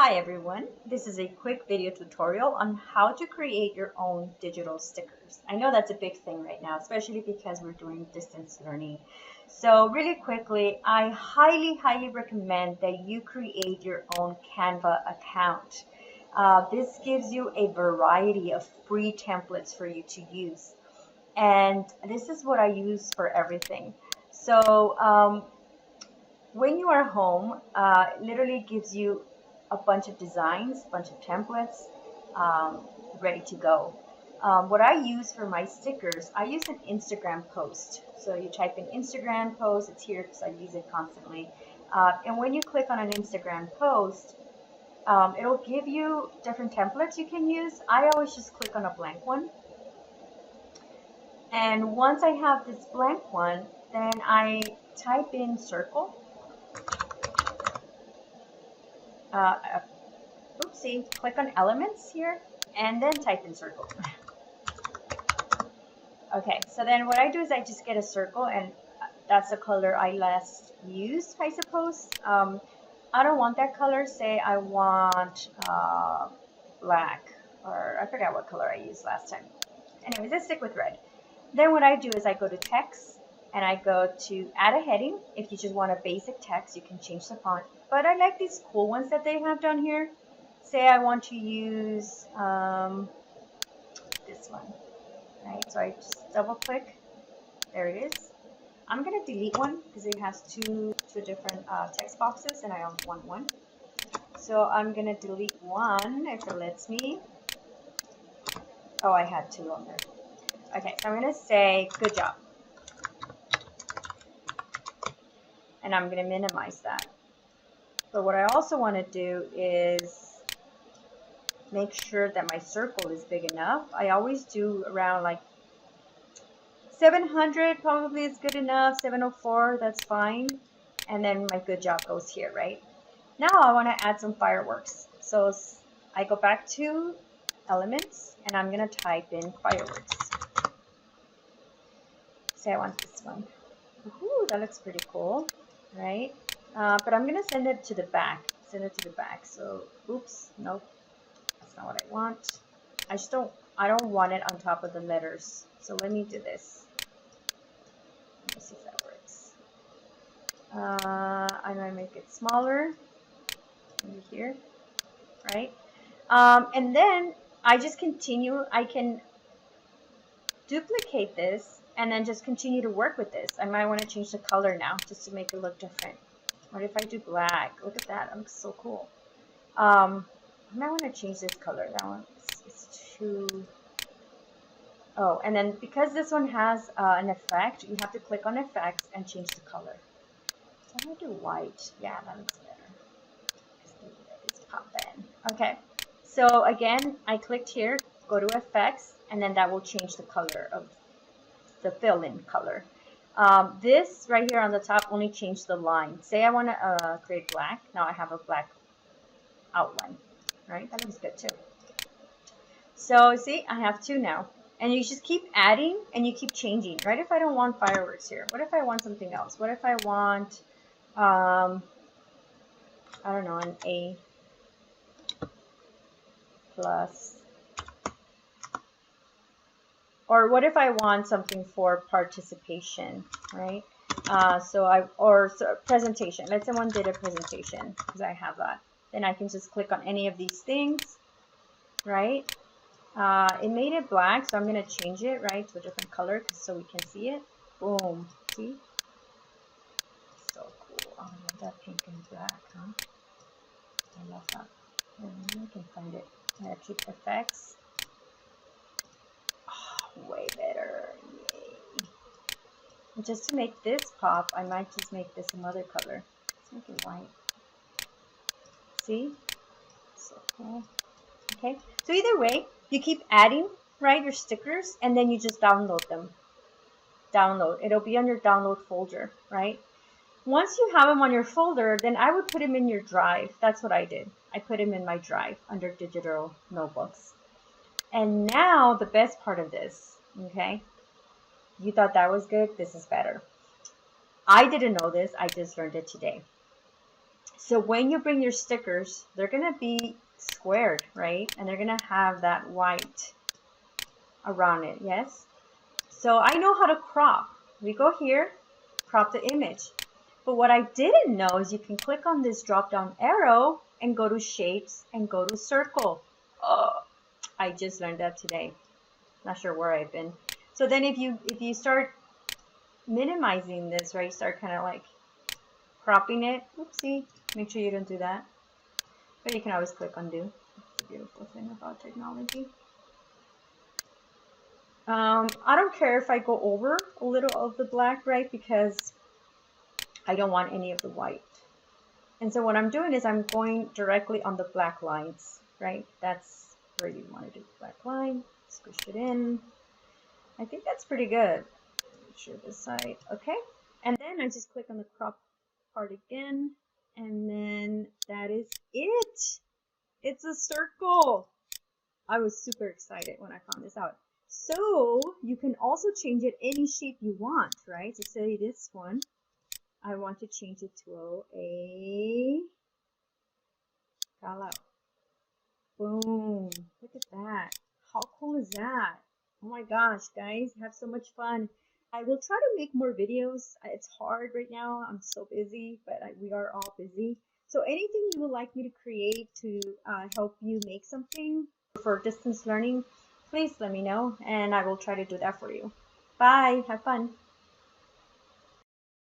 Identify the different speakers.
Speaker 1: Hi everyone, this is a quick video tutorial on how to create your own digital stickers. I know that's a big thing right now, especially because we're doing distance learning. So really quickly, I highly recommend that you create your own Canva account. This gives you a variety of free templates for you to use. And this is what I use for everything. So when you are home, it literally gives you a bunch of designs, a bunch of templates ready to go. What I use for my stickers, I use an Instagram post. So you type in Instagram post, it's here because I use it constantly. And when you click on an Instagram post, it'll give you different templates you can use. I always just click on a blank one. And once I have this blank one, then I type in circle. Oopsie, click on elements here and then type in circle. Okay, so then what I do is I just get a circle, and that's the color I last used, I suppose. I don't want that color. Say I want black, or I forgot what color I used last time. Anyways, let's stick with red. Then what I do is I go to text and I go to add a heading. If you just want a basic text, you can change the font. But I like these cool ones that they have down here. Say I want to use this one, right? So I just double click. There it is. I'm gonna delete one because it has two different text boxes, and I only want one. So I'm gonna delete one if it lets me. Oh, I had two on there. Okay, so I'm gonna say good job, and I'm gonna minimize that. But what I also want to do is make sure that my circle is big enough. I always do around like 700 probably is good enough. 704, that's fine. And then my good job goes here, right? Now I want to add some fireworks. So I go back to elements and I'm going to type in fireworks. Say I want this one. Ooh, that looks pretty cool, right? But I'm gonna send it to the back. Send it to the back. So, oops, nope, that's not what I want. I don't want it on top of the letters. So let me do this. Let me see if that works. I'm gonna make it smaller. Maybe here, right? And then I just continue. I can duplicate this and then just continue to work with this. I might want to change the color now just to make it look different. What if I do black? Look at that. That looks so cool. I might want to change this color. That one is too... Oh, and then because this one has an effect, you have to click on effects and change the color. So I'm going to do white. Yeah, that looks better. Let's pop that in. Okay. So again, I clicked here, go to effects, and then that will change the color of the fill-in color. This right here on the top only changed the line. Say I want to create black. Now I have a black outline, right? That looks good too. So see, I have two now. And you just keep adding and you keep changing, right? If I don't want fireworks here, what if I want something else? What if I want, I don't know, an A plus. Or what if I want something for participation, right? Presentation. Let's say someone did a presentation, because I have that. Then I can just click on any of these things, right? It made it black, so I'm going to change it, right, to a different color so we can see it. Boom. See? So cool. Oh, I love that pink and black, huh? I love that. I can find it. I'm going to keep effects. Way better. Yay. Just to make this pop, I might just make this another color. Let's make it white. See? So cool. Okay. So either way, you keep adding, right, your stickers, and then you just download them. Download. It'll be on your download folder, right? Once you have them on your folder, then I would put them in your drive. That's what I did. I put them in my drive under digital notebooks. And now the best part of this, okay? You thought that was good? This is better. I didn't know this. I just learned it today. So when you bring your stickers, they're gonna be squared, right? And they're gonna have that white around it, yes? So I know how to crop. We go here, crop the image. But what I didn't know is you can click on this drop down arrow and go to shapes and go to circle. Oh, I just learned that today. Not sure where I've been. So then if you start minimizing this, right, start kind of like cropping it. Oopsie, make sure you don't do that. But you can always click undo. That's a beautiful thing about technology. I don't care if I go over a little of the black, right, because I don't want any of the white. And so what I'm doing is I'm going directly on the black lines, right? That's where you want to do the black line. Squish it in. I think that's pretty good. Make sure this side, okay. And then I just click on the crop part again, and then that is it. It's a circle. I was super excited when I found this out. So you can also change it any shape you want, right? So say this one, I want to change it to a calao. Boom. Look at that. How cool is that? Oh my gosh, guys, have so much fun. I will try to make more videos. It's hard right now. I'm so busy, but we are all busy. So anything you would like me to create to help you make something for distance learning, please let me know and I will try to do that for you. Bye. Have fun.